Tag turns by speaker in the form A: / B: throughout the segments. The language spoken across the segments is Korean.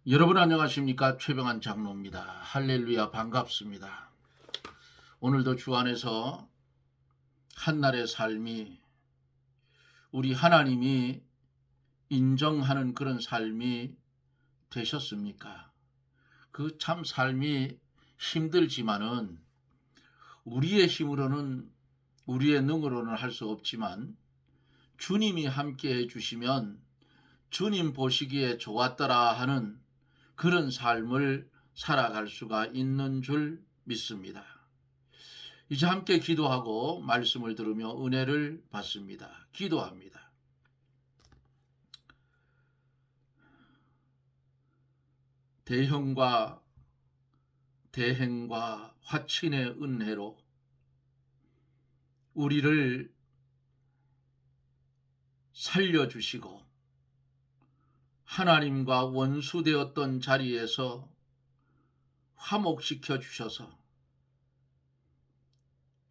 A: 여러분 안녕하십니까? 최병환 장로입니다. 할렐루야 반갑습니다. 오늘도 주 안에서 한날의 삶이 우리 하나님이 인정하는 그런 삶이 되셨습니까? 그 참 삶이 힘들지만은 우리의 힘으로는 우리의 능으로는 할 수 없지만 주님이 함께 해주시면 주님 보시기에 좋았더라 하는 그런 삶을 살아갈 수가 있는 줄 믿습니다. 이제 함께 기도하고 말씀을 들으며 은혜를 받습니다. 기도합니다. 대형과 대행과 화친의 은혜로 우리를 살려주시고 하나님과 원수되었던 자리에서 화목시켜 주셔서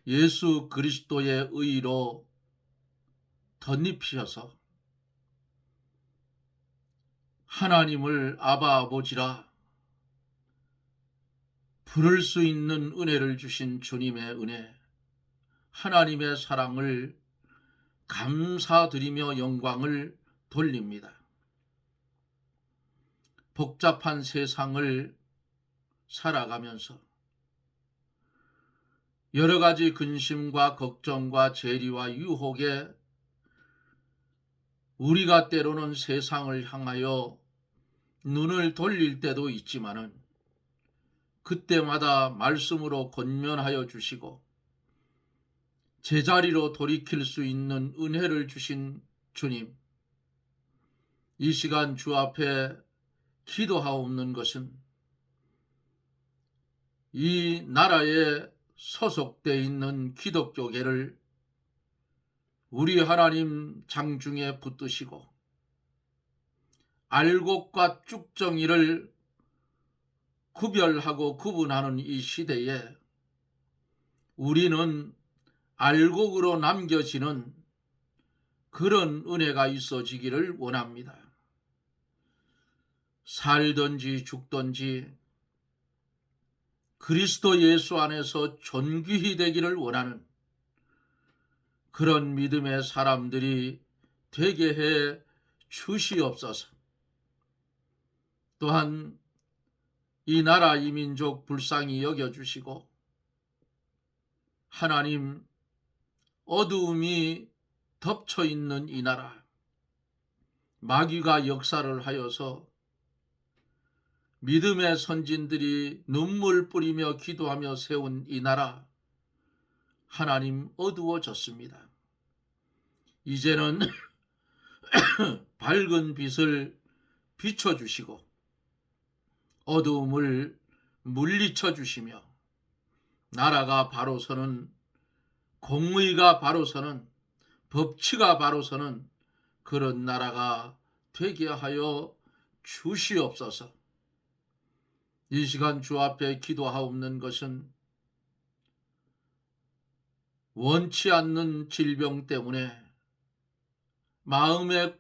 A: 예수 그리스도의 의로 덧입히셔서 하나님을 아바 아버지라 부를 수 있는 은혜를 주신 주님의 은혜, 하나님의 사랑을 감사드리며 영광을 돌립니다. 복잡한 세상을 살아가면서 여러 가지 근심과 걱정과 재리와 유혹에 우리가 때로는 세상을 향하여 눈을 돌릴 때도 있지만은 그때마다 말씀으로 권면하여 주시고 제자리로 돌이킬 수 있는 은혜를 주신 주님, 이 시간 주 앞에 기도하옵는 것은 이 나라에 소속되어 있는 기독교계를 우리 하나님 장중에 붙드시고 알곡과 쭉정이를 구별하고 구분하는 이 시대에 우리는 알곡으로 남겨지는 그런 은혜가 있어지기를 원합니다. 살든지 죽든지 그리스도 예수 안에서 존귀히 되기를 원하는 그런 믿음의 사람들이 되게 해 주시옵소서. 또한 이 나라 이 민족 불쌍히 여겨주시고 하나님 어두움이 덮쳐있는 이 나라 마귀가 역사를 하여서 믿음의 선진들이 눈물 뿌리며 기도하며 세운 이 나라 하나님 어두워졌습니다. 이제는 밝은 빛을 비춰주시고 어두움을 물리쳐 주시며 나라가 바로 서는, 공의가 바로 서는, 법치가 바로 서는 그런 나라가 되게 하여 주시옵소서. 이 시간 주 앞에 기도하옵는 것은 원치 않는 질병 때문에 마음에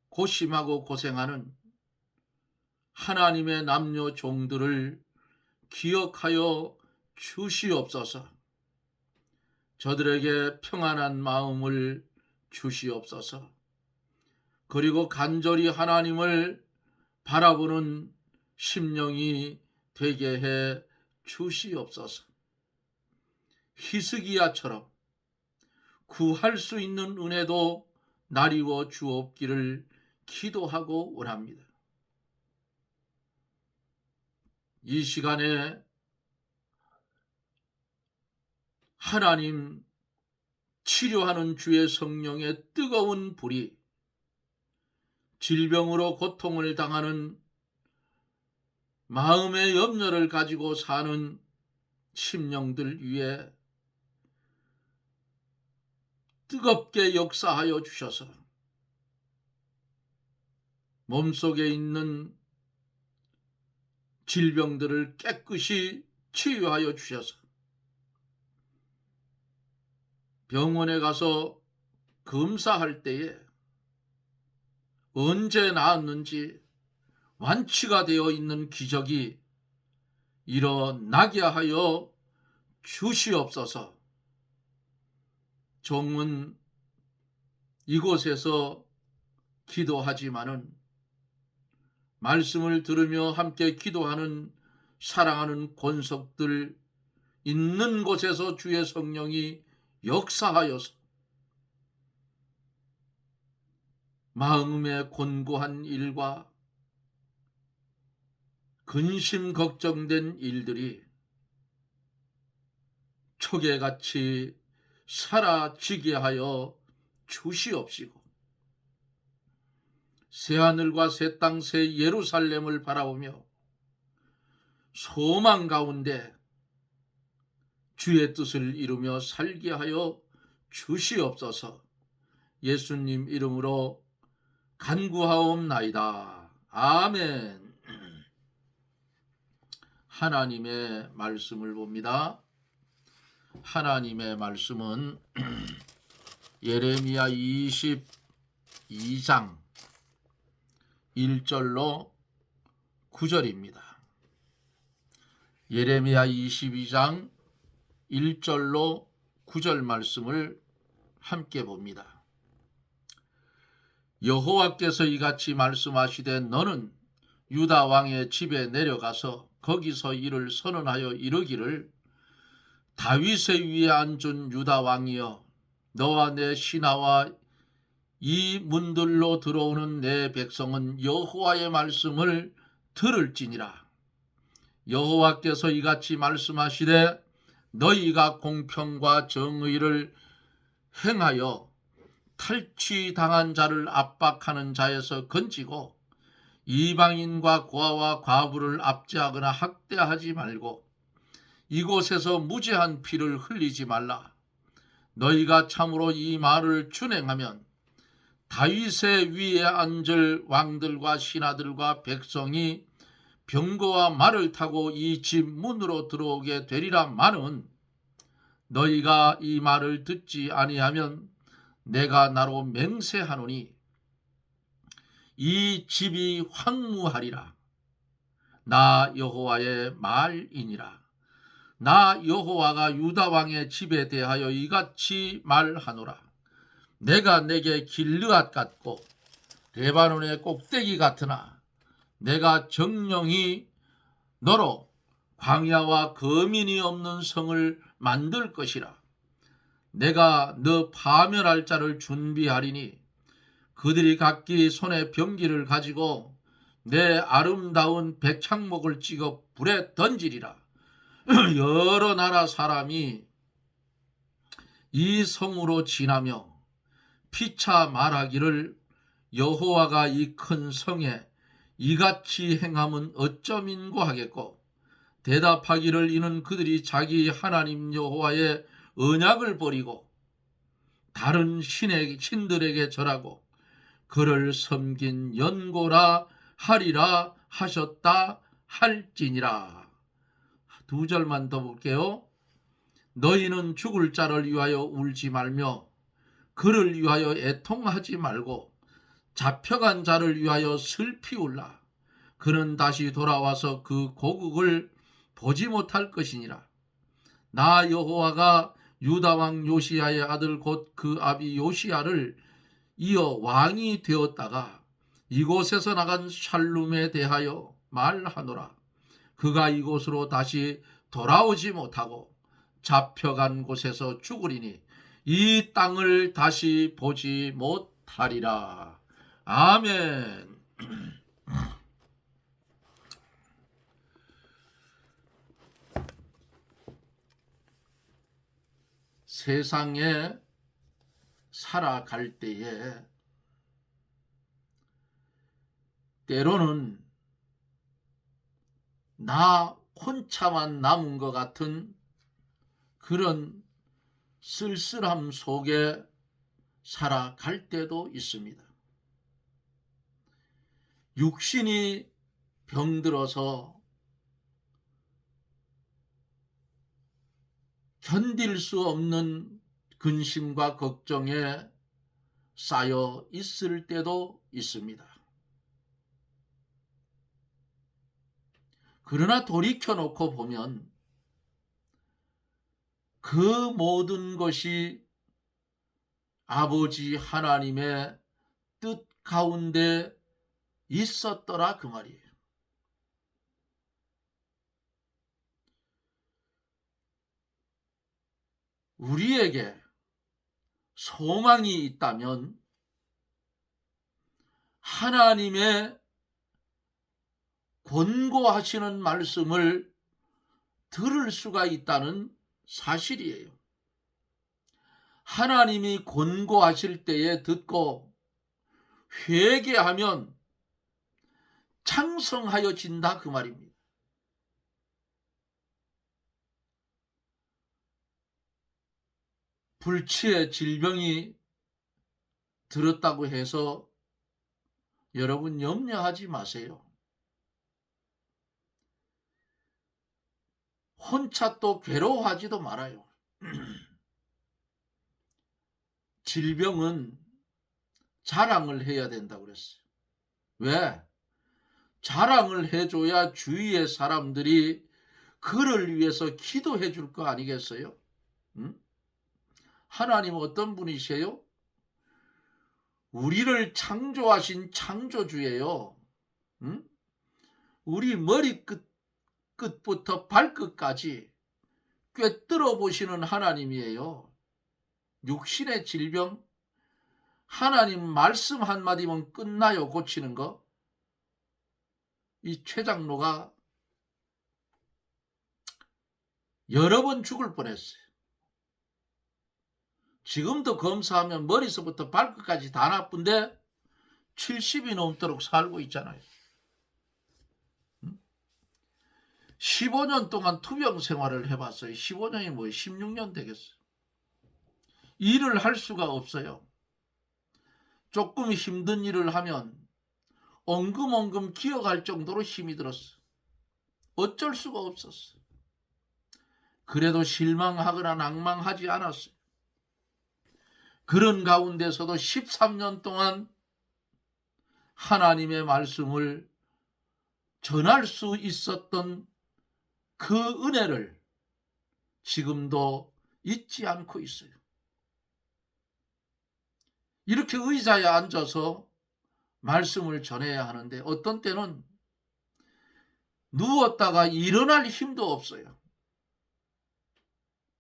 A: 고심하고 고생하는 하나님의 남녀 종들을 기억하여 주시옵소서. 저들에게 평안한 마음을 주시옵소서. 그리고 간절히 하나님을 바라보는 심령이 되게 해 주시옵소서. 히스기야처럼 구할 수 있는 은혜도 나리워 주옵기를 기도하고 원합니다. 이 시간에 하나님 치료하는 주의 성령의 뜨거운 불이 질병으로 고통을 당하는 마음의 염려를 가지고 사는 심령들 위에 뜨겁게 역사하여 주셔서 몸속에 있는 질병들을 깨끗이 치유하여 주셔서 병원에 가서 검사할 때에 언제 나았는지, 완치가 되어 있는 기적이 일어나게 하여 주시옵소서. 종은 이곳에서 기도하지만은 말씀을 들으며 함께 기도하는 사랑하는 권속들 있는 곳에서 주의 성령이 역사하여서 마음에 곤고한 일과 근심 걱정된 일들이 초계같이 사라지게 하여 주시옵시고, 새하늘과 새 땅 새 예루살렘을 바라보며 소망 가운데 주의 뜻을 이루며 살게 하여 주시옵소서. 예수님 이름으로 간구하옵나이다. 아멘. 하나님의 말씀을 봅니다. 하나님의 말씀은 예레미야 22장 1절로 9절입니다. 예레미야 22장 1절로 9절 말씀을 함께 봅니다. 여호와께서 이같이 말씀하시되 너는 유다 왕의 집에 내려가서 거기서 이를 선언하여 이르기를 다윗의 위에 앉은 유다 왕이여, 너와 내 신하와 이 문들로 들어오는 내 백성은 여호와의 말씀을 들을지니라. 여호와께서 이같이 말씀하시되 너희가 공평과 정의를 행하여 탈취당한 자를 압박하는 자에서 건지고 이방인과 고아와 과부를 압제하거나 학대하지 말고 이곳에서 무죄한 피를 흘리지 말라. 너희가 참으로 이 말을 준행하면 다윗의 위에 앉을 왕들과 신하들과 백성이 병거와 말을 타고 이 집 문으로 들어오게 되리라 마는, 너희가 이 말을 듣지 아니하면 내가 나로 맹세하노니 이 집이 황무하리라. 나 여호와의 말이니라. 나 여호와가 유다 왕의 집에 대하여 이같이 말하노라. 내가 내게 길르앗 같고 레바논의 꼭대기 같으나 내가 정령이 너로 광야와 거민이 없는 성을 만들 것이라. 내가 너 파멸할 자를 준비하리니 그들이 각기 손에 병기를 가지고 내 아름다운 백향목을 찍어 불에 던지리라. 여러 나라 사람이 이 성으로 지나며 피차 말하기를 여호와가 이 큰 성에 이같이 행함은 어쩌민고 하겠고, 대답하기를 이는 그들이 자기 하나님 여호와의 언약을 버리고 다른 신들에게 절하고 그를 섬긴 연고라 하리라 하셨다 할지니라. 2절만 더 볼게요. 너희는 죽을 자를 위하여 울지 말며 그를 위하여 애통하지 말고 잡혀간 자를 위하여 슬피 울라. 그는 다시 돌아와서 그 고국을 보지 못할 것이니라. 나 여호와가 유다 왕 요시야의 아들 곧 그 아비 요시야를 이어 왕이 되었다가 이곳에서 나간 샬룸에 대하여 말하노라. 그가 이곳으로 다시 돌아오지 못하고 잡혀간 곳에서 죽으리니 이 땅을 다시 보지 못하리라. 아멘. 세상에 살아갈 때에 때로는 나 혼자만 남은 것 같은 그런 쓸쓸함 속에 살아갈 때도 있습니다. 육신이 병들어서 견딜 수 없는 근심과 걱정에 쌓여 있을 때도 있습니다. 그러나 돌이켜놓고 보면 그 모든 것이 아버지 하나님의 뜻 가운데 있었더라 그 말이에요. 우리에게 소망이 있다면 하나님의 권고하시는 말씀을 들을 수가 있다는 사실이에요. 하나님이 권고하실 때에 듣고 회개하면 창성하여진다 그 말입니다. 불치의 질병이 들었다고 해서 여러분 염려하지 마세요. 혼자 또 괴로워하지도 말아요. 질병은 자랑을 해야 된다고 그랬어요. 왜? 자랑을 해줘야 주위의 사람들이 그를 위해서 기도해 줄 거 아니겠어요? 응? 하나님 어떤 분이세요? 우리를 창조하신 창조주예요. 응? 우리 끝부터 발끝까지 꿰뚫어 보시는 하나님이에요. 육신의 질병, 하나님 말씀 한마디면 끝나요, 고치는 거. 이 최 장로가 여러 번 죽을 뻔했어요. 지금도 검사하면 머리서부터 발끝까지 다 나쁜데 70이 넘도록 살고 있잖아요. 15년 동안 투병 생활을 해봤어요. 15년이 뭐예요? 16년 되겠어요. 일을 할 수가 없어요. 조금 힘든 일을 하면 엉금엉금 기어갈 정도로 힘이 들었어. 어쩔 수가 없었어. 그래도 실망하거나 낭망하지 않았어요. 그런 가운데서도 13년 동안 하나님의 말씀을 전할 수 있었던 그 은혜를 지금도 잊지 않고 있어요. 이렇게 의자에 앉아서 말씀을 전해야 하는데 어떤 때는 누웠다가 일어날 힘도 없어요.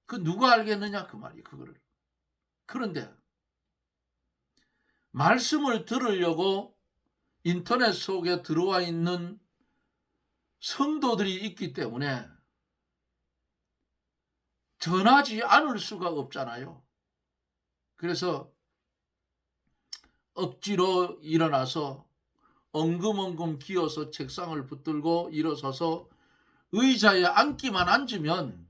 A: 그 누가 알겠느냐 그 말이 그거를. 그런데 말씀을 들으려고 인터넷 속에 들어와 있는 성도들이 있기 때문에 전하지 않을 수가 없잖아요. 그래서 억지로 일어나서 엉금엉금 기어서 책상을 붙들고 일어서서 의자에 앉기만 앉으면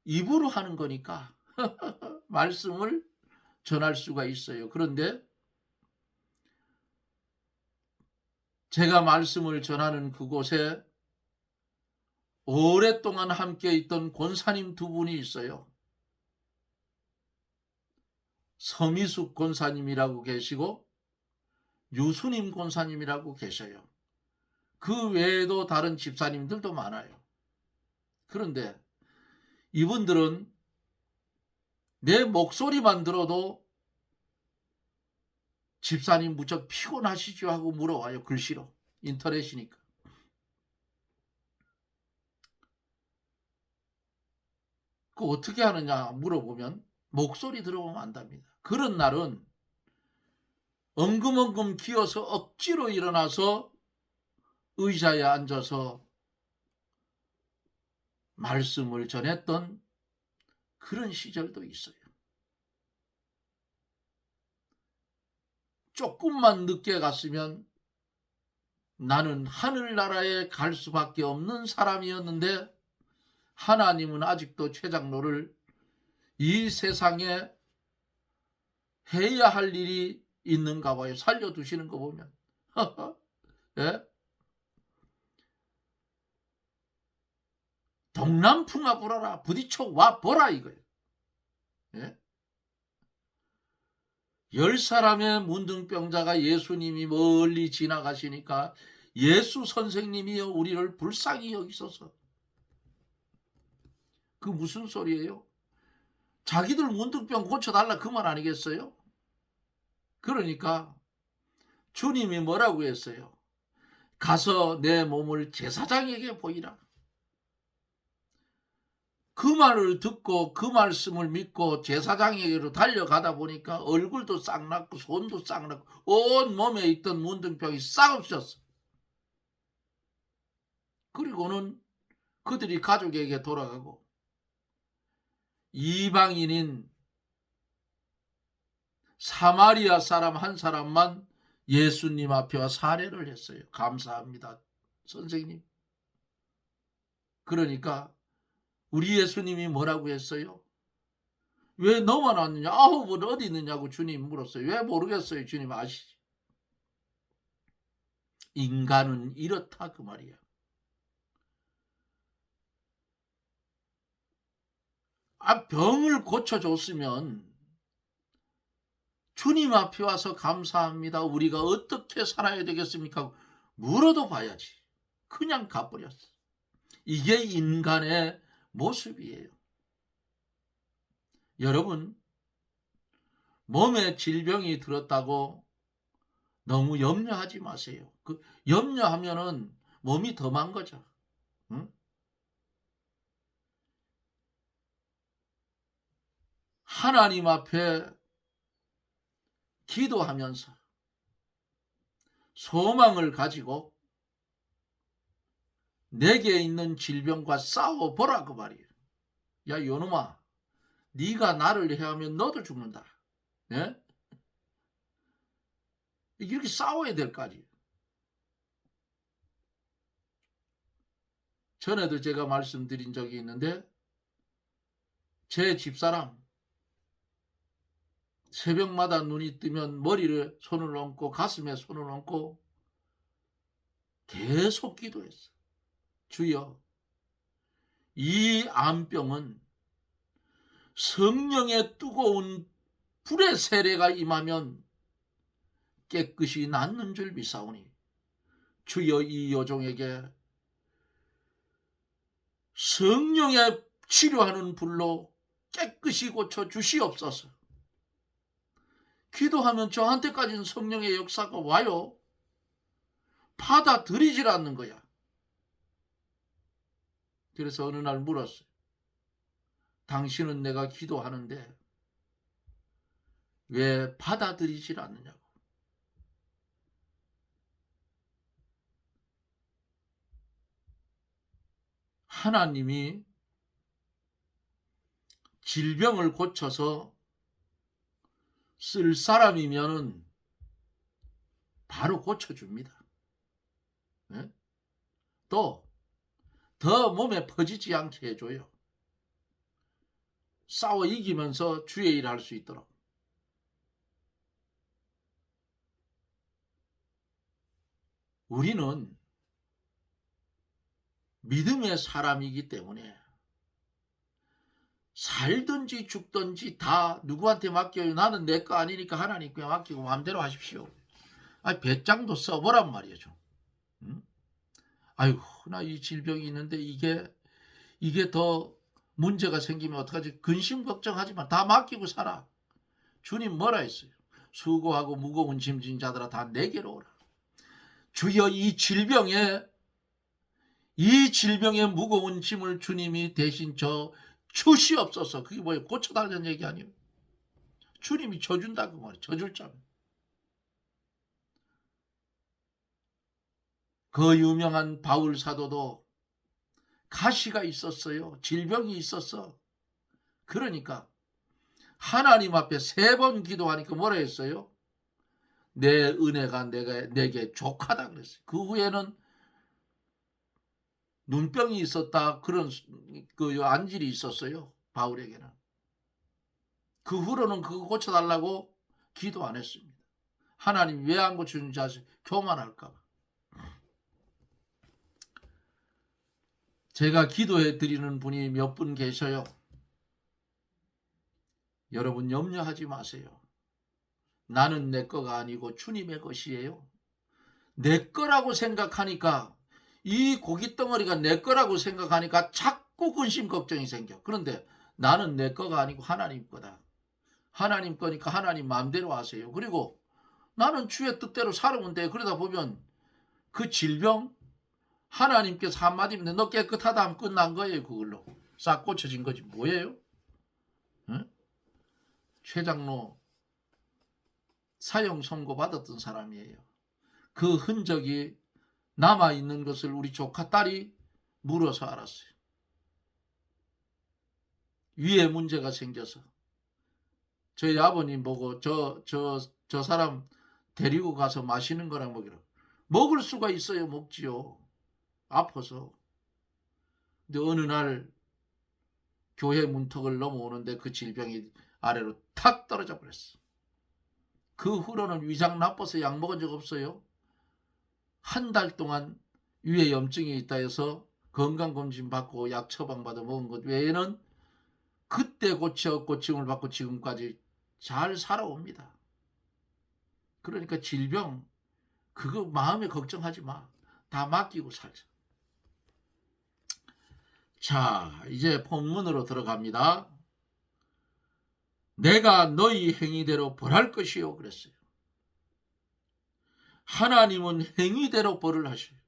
A: 입으로 하는 거니까 말씀을 전할 수가 있어요. 그런데 제가 말씀을 전하는 그곳에 오랫동안 함께 있던 권사님 두 분이 있어요. 서미숙 권사님이라고 계시고 유수님 권사님이라고 계셔요. 그 외에도 다른 집사님들도 많아요. 그런데 이분들은 내 목소리만 들어도 집사님 무척 피곤하시죠 하고 물어와요. 글씨로. 인터넷이니까. 그 어떻게 하느냐 물어보면 목소리 들어보면 안답니다. 그런 날은 엉금엉금 기어서 억지로 일어나서 의자에 앉아서 말씀을 전했던 그런 시절도 있어요. 조금만 늦게 갔으면 나는 하늘나라에 갈 수밖에 없는 사람이었는데 하나님은 아직도 최 장로를 이 세상에 해야 할 일이 있는가 봐요. 살려두시는 거 보면. 예? 동남풍아 불어라 부딪혀 와 보라 이거예요. 예? 10사람의 문둥병자가 예수님이 멀리 지나가시니까 예수 선생님이여 우리를 불쌍히 여기소서. 그 무슨 소리예요? 자기들 문둥병 고쳐달라 그 말 아니겠어요? 그러니까 주님이 뭐라고 했어요? 가서 내 몸을 제사장에게 보이라. 그 말을 듣고 그 말씀을 믿고 제사장에게로 달려가다 보니까 얼굴도 싹 났고 손도 싹 났고 온 몸에 있던 문둥병이 싹 없어졌어. 그리고는 그들이 가족에게 돌아가고 이방인인 사마리아 사람 한 사람만 예수님 앞에 와 사례를 했어요. 감사합니다, 선생님. 그러니까 우리 예수님이 뭐라고 했어요? 왜 너만 왔느냐? 9은 어디 있느냐고 주님 물었어요. 왜 모르겠어요? 주님 아시지? 인간은 이렇다 그 말이야. 병을 고쳐줬으면 주님 앞에 와서 감사합니다. 우리가 어떻게 살아야 되겠습니까? 물어도 봐야지. 그냥 가버렸어. 이게 인간의 모습이에요. 여러분, 몸에 질병이 들었다고 너무 염려하지 마세요. 염려하면은 몸이 더 망가져. 응? 하나님 앞에 기도하면서 소망을 가지고 내게 있는 질병과 싸워보라 그 말이에요. 야 요놈아, 네가 나를 해하면 너도 죽는다. 예? 이렇게 싸워야 될 거 아니에요. 전에도 제가 말씀드린 적이 있는데 제 집사람 새벽마다 눈이 뜨면 머리를 손을 얹고 가슴에 손을 얹고 계속 기도했어. 주여, 이 암병은 성령의 뜨거운 불의 세례가 임하면 깨끗이 낫는 줄 믿사오니 주여 이 여종에게 성령의 치료하는 불로 깨끗이 고쳐 주시옵소서. 기도하면 저한테까지는 성령의 역사가 와요. 받아들이질 않는 거야. 그래서 어느 날 물었어요. 당신은 내가 기도하는데 왜 받아들이질 않느냐고. 하나님이 질병을 고쳐서 쓸 사람이면은 바로 고쳐줍니다. 네? 또 더 몸에 퍼지지 않게 해줘요. 싸워 이기면서 주의 일을 할 수 있도록. 우리는 믿음의 사람이기 때문에 살든지 죽든지 다 누구한테 맡겨요. 나는 내 거 아니니까 하나님께 맡기고 마음대로 하십시오. 배짱도 써보란 말이죠. 응? 아이고 나 이 질병이 있는데 이게 더 문제가 생기면 어떡하지? 근심 걱정하지만 다 맡기고 살아. 주님 뭐라 했어요? 수고하고 무거운 짐진 자들아 다 내게로 오라. 주여 이 질병의 무거운 짐을 주님이 대신 저 주시옵소서. 그게 뭐예요? 고쳐달라는 얘기 아니에요? 주님이 져준다 그 말이에요. 져줄 자. 그 유명한 바울 사도도 가시가 있었어요. 질병이 있었어. 그러니까 하나님 앞에 3번 기도하니까 뭐라 했어요? 내 은혜가 내게 족하다 그랬어요. 그 후에는 눈병이 있었다 그런 그 안질이 있었어요. 바울에게는. 그 후로는 그거 고쳐달라고 기도 안 했습니다. 하나님 왜 안 고쳐주는지 아세요? 교만할까 봐. 제가 기도해 드리는 분이 몇 분 계셔요. 여러분 염려하지 마세요. 나는 내 거가 아니고 주님의 것이에요. 내 거라고 생각하니까, 이 고깃 덩어리가 내 거라고 생각하니까 자꾸 근심 걱정이 생겨. 그런데 나는 내 거가 아니고 하나님 거다. 하나님 거니까 하나님 마음대로 하세요. 그리고 나는 주의 뜻대로 살아면 돼. 그러다 보면 그 질병 하나님께서 한마디면 너 깨끗하다 하면 끝난 거예요. 그걸로 싹 고쳐진 거지. 뭐예요? 응? 최 장로 사형 선고 받았던 사람이에요. 그 흔적이 남아있는 것을 우리 조카 딸이 물어서 알았어요. 위에 문제가 생겨서 저희 아버님 보고 저 사람 데리고 가서 마시는 거랑 먹이라고. 먹을 수가 있어요. 먹지요. 아파서. 근데 어느 날 교회 문턱을 넘어오는데 그 질병이 아래로 탁 떨어져 버렸어. 그 후로는 위장 나빠서 약 먹은 적 없어요. 한 달 동안 위에 염증이 있다 해서 건강검진 받고 약 처방받아 먹은 것 외에는 그때 고침을 받고 지금까지 잘 살아옵니다. 그러니까 질병 그거 마음에 걱정하지 마. 다 맡기고 살자. 자, 이제 본문으로 들어갑니다. 내가 너희 행위대로 벌할 것이요 그랬어요. 하나님은 행위대로 벌을 하셔요.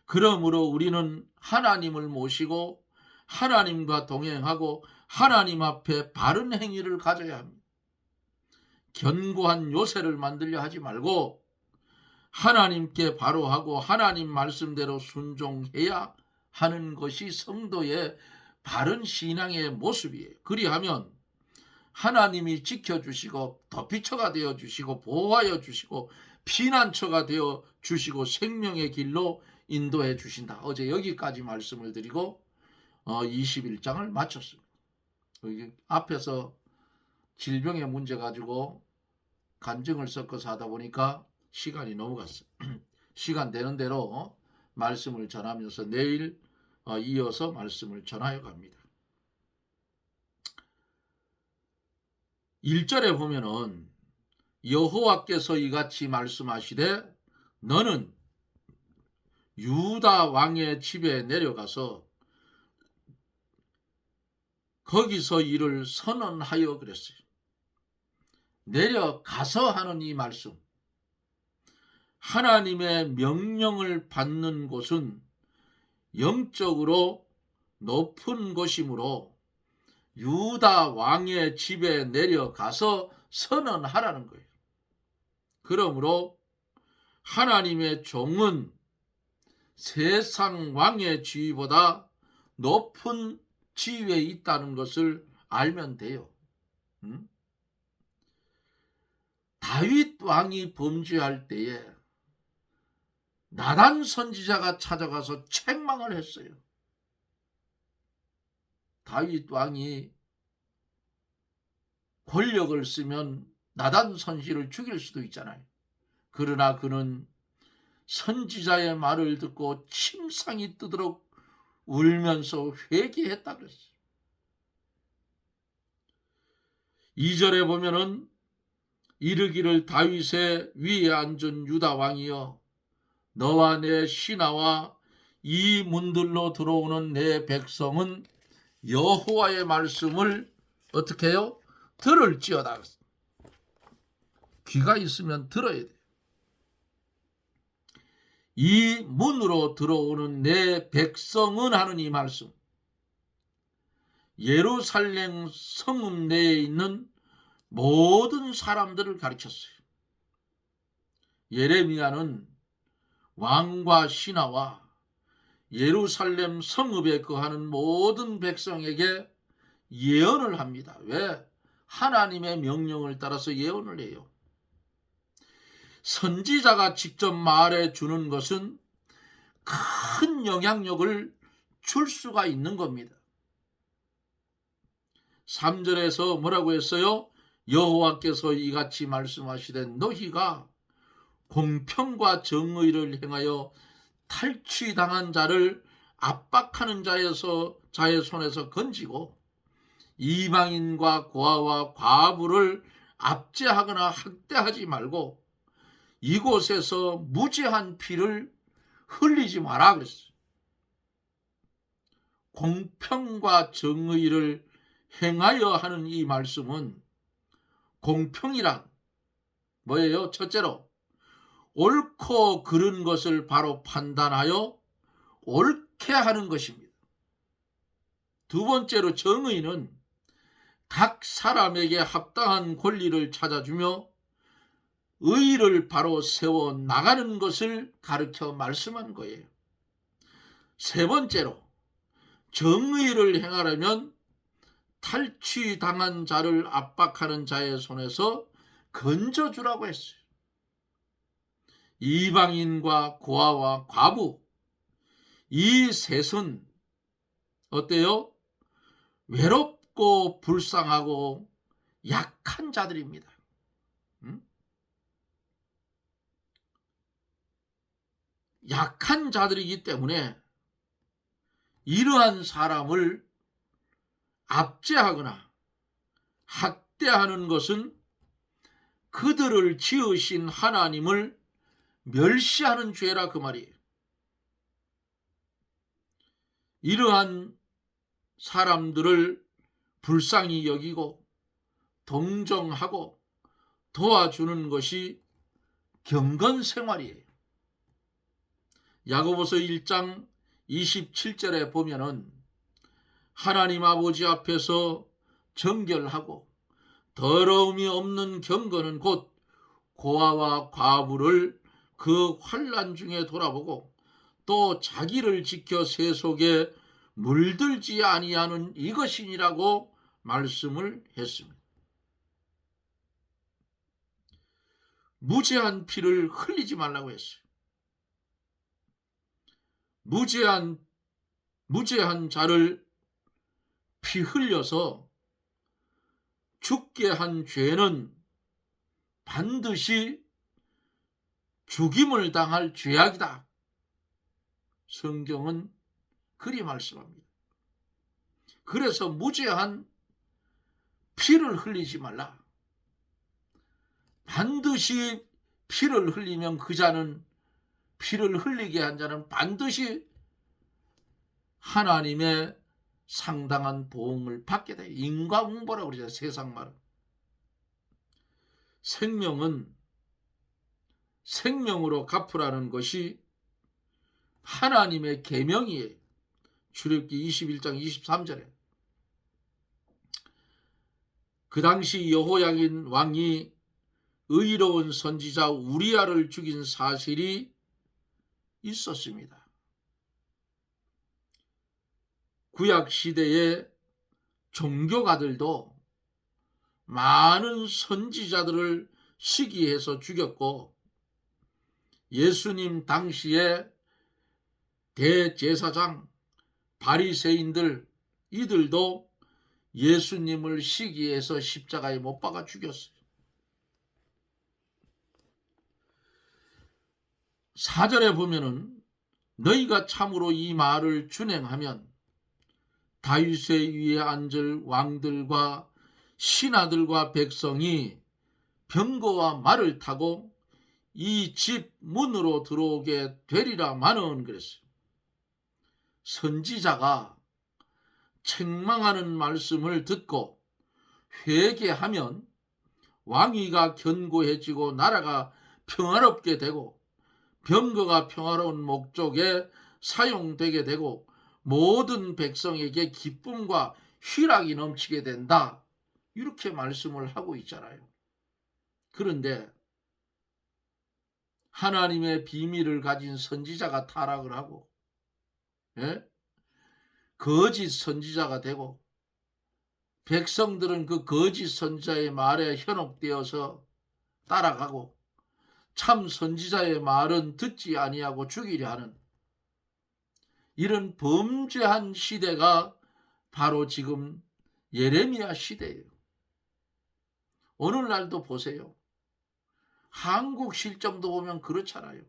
A: 그러므로 우리는 하나님을 모시고 하나님과 동행하고 하나님 앞에 바른 행위를 가져야 합니다. 견고한 요새를 만들려 하지 말고 하나님께 바로 하고 하나님 말씀대로 순종해야 하는 것이 성도의 바른 신앙의 모습이에요. 그리하면 하나님이 지켜주시고 덧비처가 되어주시고 보호하여 주시고 피난처가 되어주시고 생명의 길로 인도해 주신다. 어제 여기까지 말씀을 드리고 21장을 마쳤습니다. 여기 앞에서 질병의 문제 가지고 간증을 섞어서 하다 보니까 시간이 넘어갔어요. 시간 되는 대로 말씀을 전하면서 내일 이어서 말씀을 전하여 갑니다. 1절에 보면은 여호와께서 이같이 말씀하시되 너는 유다 왕의 집에 내려가서 거기서 일을 선언하여 그랬어요. 내려가서 하는 이 말씀. 하나님의 명령을 받는 곳은 영적으로 높은 곳이므로 유다 왕의 집에 내려가서 선언하라는 거예요. 그러므로 하나님의 종은 세상 왕의 지위보다 높은 지위에 있다는 것을 알면 돼요. 다윗 왕이 범죄할 때에 나단 선지자가 찾아가서 책망을 했어요. 다윗 왕이 권력을 쓰면 나단 선지를 죽일 수도 있잖아요. 그러나 그는 선지자의 말을 듣고 침상이 뜨도록 울면서 회개했다 그랬어요. 2절에 보면은 이르기를 다윗의 위에 앉은 유다 왕이여 너와 내 신하와 이 문들로 들어오는 내 백성은 여호와의 말씀을 어떻게 해요? 들을지어다. 귀가 있으면 들어야 돼. 이 문으로 들어오는 내 백성은 하는 이 말씀. 예루살렘 성읍 내에 있는 모든 사람들을 가르쳤어요. 예레미야는 왕과 신하와 예루살렘 성읍에 거하는 모든 백성에게 예언을 합니다. 왜? 하나님의 명령을 따라서 예언을 해요. 선지자가 직접 말해 주는 것은 큰 영향력을 줄 수가 있는 겁니다. 3절에서 뭐라고 했어요? 여호와께서 이같이 말씀하시되 너희가 공평과 정의를 행하여 탈취당한 자를 압박하는 자의 손에서 건지고 이방인과 고아와 과부를 압제하거나 학대하지 말고 이곳에서 무죄한 피를 흘리지 마라 그랬어요. 공평과 정의를 행하여 하는 이 말씀은, 공평이란 뭐예요? 첫째로 옳고 그른 것을 바로 판단하여 옳게 하는 것입니다. 두 번째로 정의는 각 사람에게 합당한 권리를 찾아주며 의를 바로 세워 나가는 것을 가르쳐 말씀한 거예요. 세 번째로 정의를 행하려면 탈취당한 자를 압박하는 자의 손에서 건져주라고 했어요. 이방인과 고아와 과부, 이 셋은 어때요? 외롭고 불쌍하고 약한 자들입니다. 약한 자들이기 때문에 이러한 사람을 압제하거나 학대하는 것은 그들을 지으신 하나님을 멸시하는 죄라 그 말이에요. 이러한 사람들을 불쌍히 여기고 동정하고 도와주는 것이 경건 생활이에요. 야고보서 1장 27절에 보면은 하나님 아버지 앞에서 정결하고 더러움이 없는 경건은 곧 고아와 과부를 그 환난 중에 돌아보고 또 자기를 지켜 세속에 물들지 아니하는 이것이니라고 말씀을 했습니다. 무죄한 피를 흘리지 말라고 했어요. 무죄한 자를 피 흘려서 죽게 한 죄는 반드시 죽임을 당할 죄악이다. 성경은 그리 말씀합니다. 그래서 무죄한 피를 흘리지 말라. 반드시 피를 흘리면 그 자는, 피를 흘리게 한 자는 반드시 하나님의 상당한 보응을 받게 돼. 인과응보라고 그러잖아요. 세상 말은. 생명은 생명으로 갚으라는 것이 하나님의 계명이에요. 출애굽기 21장 23절에 그 당시 여호야긴 왕이 의로운 선지자 우리야를 죽인 사실이 있었습니다. 구약 시대의 종교가들도 많은 선지자들을 시기해서 죽였고, 예수님 당시에 대제사장 바리새인들 이들도 예수님을 시기해서 십자가에 못 박아 죽였어요. 4절에 보면은 너희가 참으로 이 말을 준행하면 다윗의 위에 앉을 왕들과 신하들과 백성이 병거와 말을 타고 이 집 문으로 들어오게 되리라마는 그랬어요. 선지자가 책망하는 말씀을 듣고 회개하면 왕위가 견고해지고 나라가 평화롭게 되고 병거가 평화로운 목적에 사용되게 되고 모든 백성에게 기쁨과 희락이 넘치게 된다. 이렇게 말씀을 하고 있잖아요. 그런데 하나님의 비밀을 가진 선지자가 타락을 하고, 거짓 선지자가 되고, 백성들은 그 거짓 선지자의 말에 현혹되어서 따라가고, 참 선지자의 말은 듣지 아니하고 죽이려 하는 이런 범죄한 시대가 바로 지금 예레미야 시대예요. 오늘날도 보세요. 한국 실정도 보면 그렇잖아요.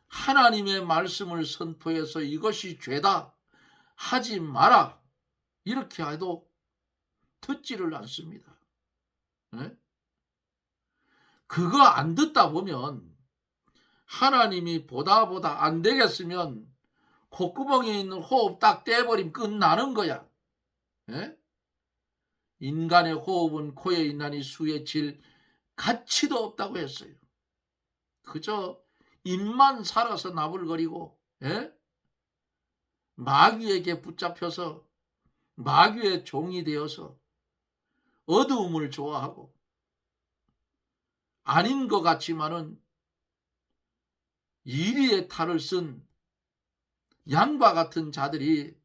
A: 하나님의 말씀을 선포해서 이것이 죄다, 하지 마라, 이렇게 해도 듣지를 않습니다. 그거 안 듣다 보면 하나님이 보다 안 되겠으면 콧구멍에 있는 호흡 딱 떼버리면 끝나는 거야. 예? 인간의 호흡은 코에 있나니 수에 질 가치도 없다고 했어요. 그저 입만 살아서 나불거리고, 예? 마귀에게 붙잡혀서 마귀의 종이 되어서 어두움을 좋아하고, 아닌 것 같지만은 이리의 탈을 쓴 양과 같은 자들이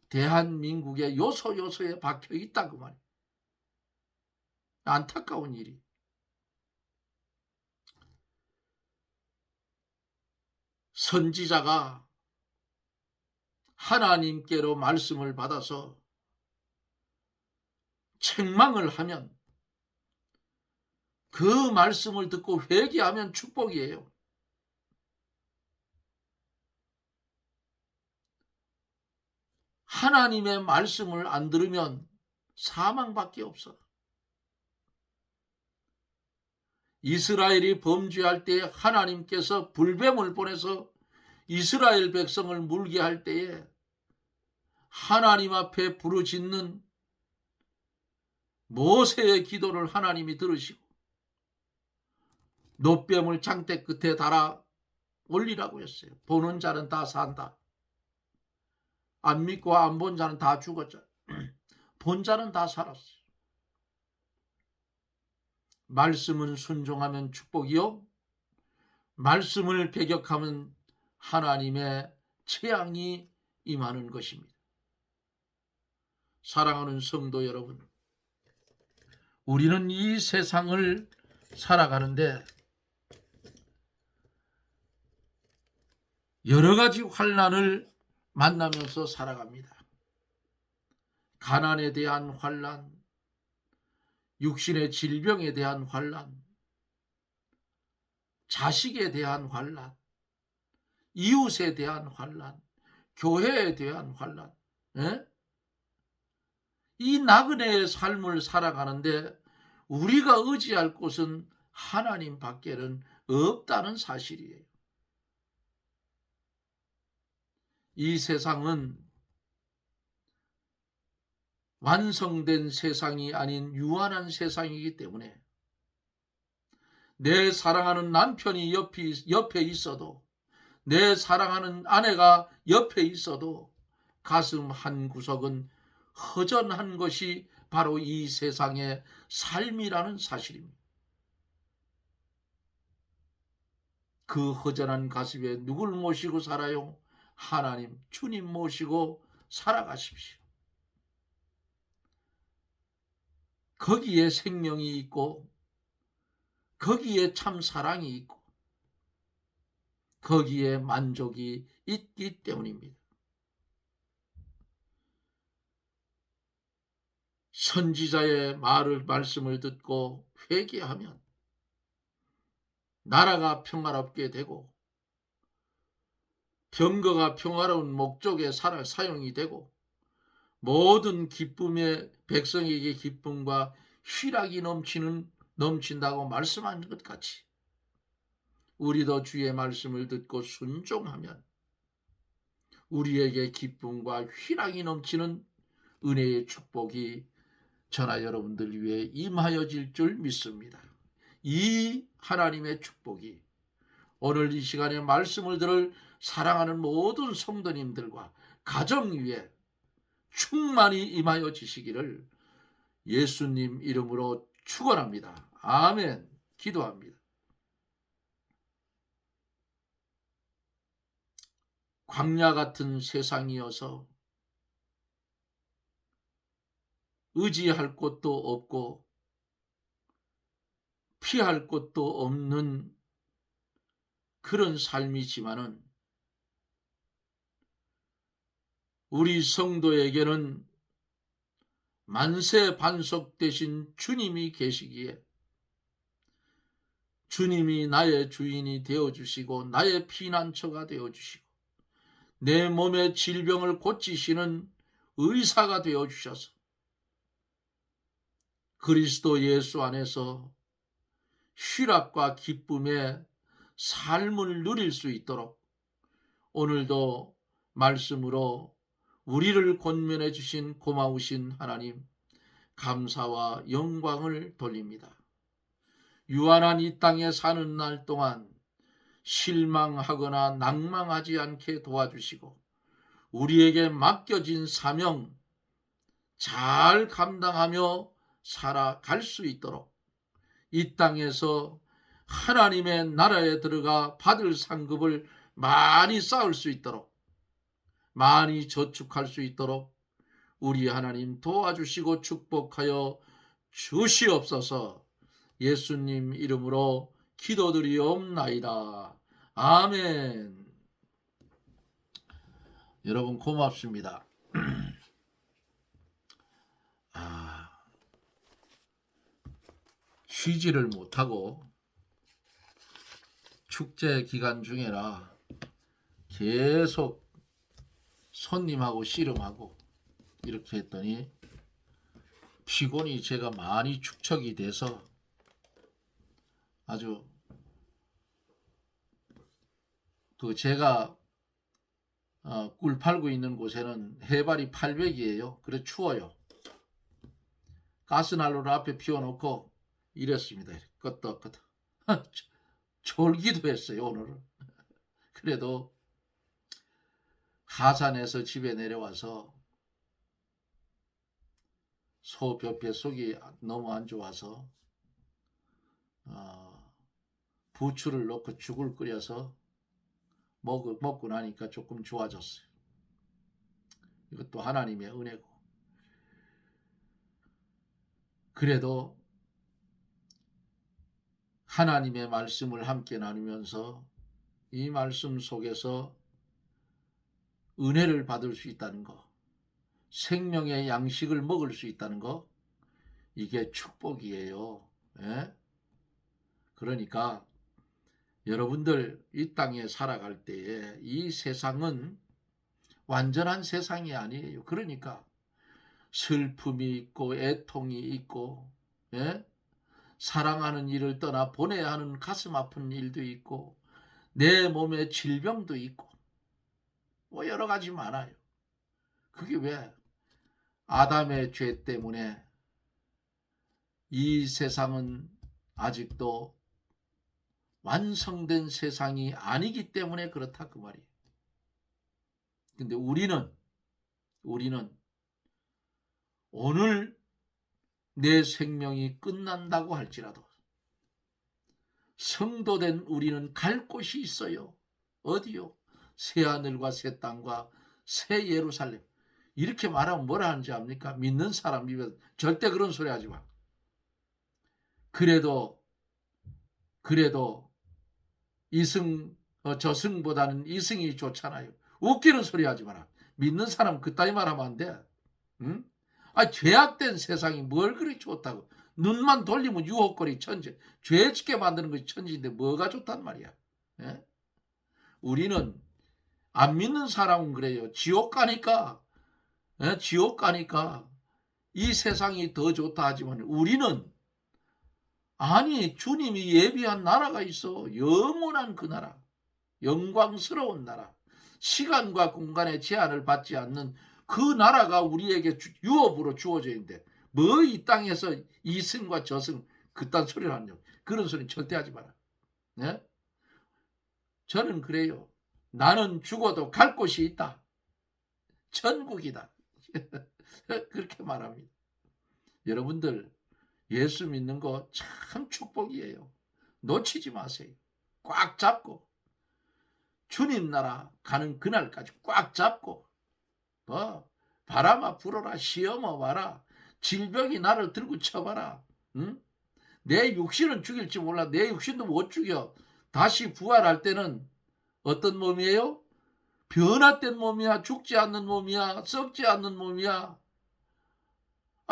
A: 대한민국의 요소요소에 박혀 있다 그 말이에요. 안타까운 일이. 선지자가 하나님께로 말씀을 받아서 책망을 하면, 그 말씀을 듣고 회개하면 축복이에요. 하나님의 말씀을 안 들으면 사망밖에 없어. 이스라엘이 범죄할 때에 하나님께서 불뱀을 보내서 이스라엘 백성을 물게 할 때에 하나님 앞에 부르짖는 모세의 기도를 하나님이 들으시고 놋뱀을 장대 끝에 달아 올리라고 했어요. 보는 자는 다 산다. 안 믿고 안 본 자는 다 죽었죠. 본 자는 다 살았어요. 말씀은 순종하면 축복이요, 말씀을 배격하면 하나님의 재앙이 임하는 것입니다. 사랑하는 성도 여러분, 우리는 이 세상을 살아가는데 여러 가지 환난을 만나면서 살아갑니다. 가난에 대한 환난, 육신의 질병에 대한 환난, 자식에 대한 환난, 이웃에 대한 환난, 교회에 대한 환난, 이 나그네의 삶을 살아가는데 우리가 의지할 곳은 하나님 밖에는 없다는 사실이에요. 이 세상은 완성된 세상이 아닌 유한한 세상이기 때문에 내 사랑하는 남편이 옆에 있어도, 내 사랑하는 아내가 옆에 있어도 가슴 한 구석은 허전한 것이 바로 이 세상의 삶이라는 사실입니다. 그 허전한 가슴에 누굴 모시고 살아요? 하나님, 주님 모시고 살아가십시오. 거기에 생명이 있고, 거기에 참 사랑이 있고, 거기에 만족이 있기 때문입니다. 선지자의 말씀을 듣고 회개하면 나라가 평화롭게 되고, 병거가 평화로운 목적에 사용이 되고, 모든 기쁨의 백성에게 기쁨과 희락이 넘친다고 말씀한 것 같이 우리도 주의 말씀을 듣고 순종하면 우리에게 기쁨과 희락이 넘치는 은혜의 축복이 저나 여러분들 위해 임하여질 줄 믿습니다. 이 하나님의 축복이 오늘 이 시간에 말씀을 들을 사랑하는 모든 성도님들과 가정 위에 충만히 임하여 지시기를 예수님 이름으로 축원합니다. 아멘. 기도합니다. 광야 같은 세상이어서 의지할 곳도 없고 피할 곳도 없는 그런 삶이지만은 우리 성도에게는 만세 반석 되신 주님이 계시기에 주님이 나의 주인이 되어주시고 나의 피난처가 되어주시고 내 몸의 질병을 고치시는 의사가 되어주셔서 그리스도 예수 안에서 희락과 기쁨의 삶을 누릴 수 있도록 오늘도 말씀으로 우리를 권면해 주신 고마우신 하나님, 감사와 영광을 돌립니다. 유한한 이 땅에 사는 날 동안 실망하거나 낭망하지 않게 도와주시고 우리에게 맡겨진 사명 잘 감당하며 살아갈 수 있도록 이 땅에서 하나님의 나라에 들어가 받을 상급을 많이 쌓을 수 있도록, 많이 저축할 수 있도록 우리 하나님 도와주시고 축복하여 주시옵소서. 예수님 이름으로 기도드리옵나이다. 아멘. 여러분 고맙습니다. 쉬지를 못하고 축제 기간 중에라 계속 손님하고 씨름하고 이렇게 했더니 피곤이 제가 많이 축적이 돼서 아주 제가 꿀 팔고 있는 곳에는 해발이 800이에요. 그래 추워요. 가스난로를 앞에 피워놓고 이랬습니다. 끄떡끄떡. 졸기도 했어요 오늘은. 그래도 하산해서 집에 내려와서 소 뱃속이 너무 안 좋아서 부추를 넣고 죽을 끓여서 먹고 나니까 조금 좋아졌어요. 이것도 하나님의 은혜고. 그래도 하나님의 말씀을 함께 나누면서 이 말씀 속에서 은혜를 받을 수 있다는 거, 생명의 양식을 먹을 수 있다는 거, 이게 축복이에요. 예? 그러니까 여러분들 이 땅에 살아갈 때에 이 세상은 완전한 세상이 아니에요. 그러니까 슬픔이 있고 애통이 있고, 예? 사랑하는 일을 떠나 보내야 하는 가슴 아픈 일도 있고 내 몸에 질병도 있고 뭐 여러 가지 많아요. 그게 왜? 아담의 죄 때문에 이 세상은 아직도 완성된 세상이 아니기 때문에 그렇다 그 말이에요. 근데 우리는 오늘 내 생명이 끝난다고 할지라도 성도된 우리는 갈 곳이 있어요. 어디요? 새하늘과 새 땅과 새 예루살렘. 이렇게 말하면 뭐라 하는지 압니까? 믿는 사람 입에 절대 그런 소리 하지 마. 그래도 저승보다는 이승이 좋잖아요. 웃기는 소리 하지 마라. 믿는 사람 그따위 말하면 안 돼. 응? 죄악된 세상이 뭘 그리 좋다고. 눈만 돌리면 유혹거리 천재. 죄 짓게 만드는 것이 천지인데 뭐가 좋단 말이야. 예? 우리는 안 믿는 사람은 그래요. 지옥 가니까 이 세상이 더 좋다 하지만 우리는 아니 주님이 예비한 나라가 있어. 영원한 그 나라. 영광스러운 나라. 시간과 공간의 제한을 받지 않는 그 나라가 우리에게 유업으로 주어져 있는데 뭐 이 땅에서 이승과 저승 그딴 소리를 하냐. 그런 소리는 절대 하지 마라. 네? 저는 그래요. 나는 죽어도 갈 곳이 있다. 천국이다. 그렇게 말합니다. 여러분들 예수 믿는 거 참 축복이에요. 놓치지 마세요. 꽉 잡고 주님 나라 가는 그날까지 꽉 잡고 바람아 불어라 시험아 와라 질병이 나를 들고 쳐봐라. 응? 내 육신은 죽일지 몰라. 내 육신도 못 죽여. 다시 부활할 때는 어떤 몸이에요? 변화된 몸이야. 죽지 않는 몸이야. 썩지 않는 몸이야.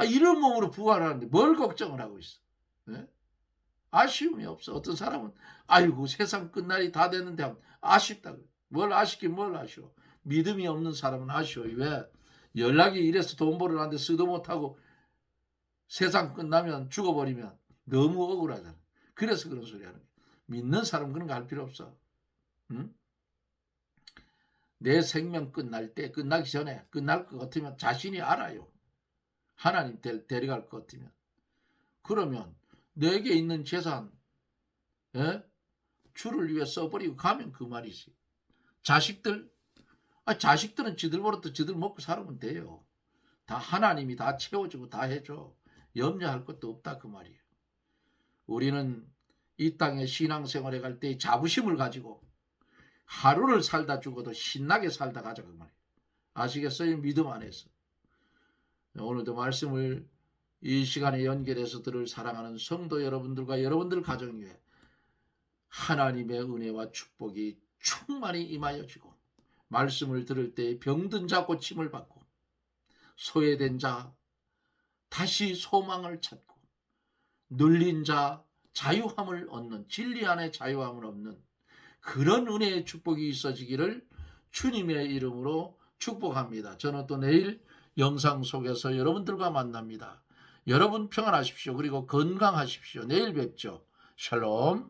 A: 이런 몸으로 부활하는데 뭘 걱정을 하고 있어. 네? 아쉬움이 없어. 어떤 사람은 아이고 세상 끝날이 다 됐는데 아쉽다. 뭘 아쉽긴 뭘 아쉬워. 믿음이 없는 사람은 아쉬워요. 왜? 연락이 이래서 돈 벌으라는데 쓰도 못하고 세상 끝나면 죽어버리면 너무 억울하잖아. 그래서 그런 소리 하는 거야. 믿는 사람 그런 거 할 필요 없어. 응? 내 생명 끝날 때, 끝나기 전에, 끝날 것 같으면 자신이 알아요. 하나님 데려갈 것 같으면. 그러면 내게 있는 재산, 예? 주를 위해 써버리고 가면 그 말이지. 자식들, 자식들은 지들 버릇도 지들 먹고 살면 돼요. 다 하나님이 다 채워주고 다 해줘. 염려할 것도 없다 그 말이에요. 우리는 이 땅에 신앙생활에 갈 때 자부심을 가지고 하루를 살다 죽어도 신나게 살다 가자 그 말이에요. 아시겠어요? 믿음 안에서. 오늘도 말씀을 이 시간에 연결해서 들을 사랑하는 성도 여러분들과 여러분들 가정 위에 하나님의 은혜와 축복이 충만히 임하여지고 말씀을 들을 때 병든 자 고침을 받고 소외된 자 다시 소망을 찾고 눌린 자 자유함을 얻는 진리 안에 자유함을 얻는 그런 은혜의 축복이 있어지기를 주님의 이름으로 축복합니다. 저는 또 내일 영상 속에서 여러분들과 만납니다. 여러분 평안하십시오. 그리고 건강하십시오. 내일 뵙죠. 샬롬.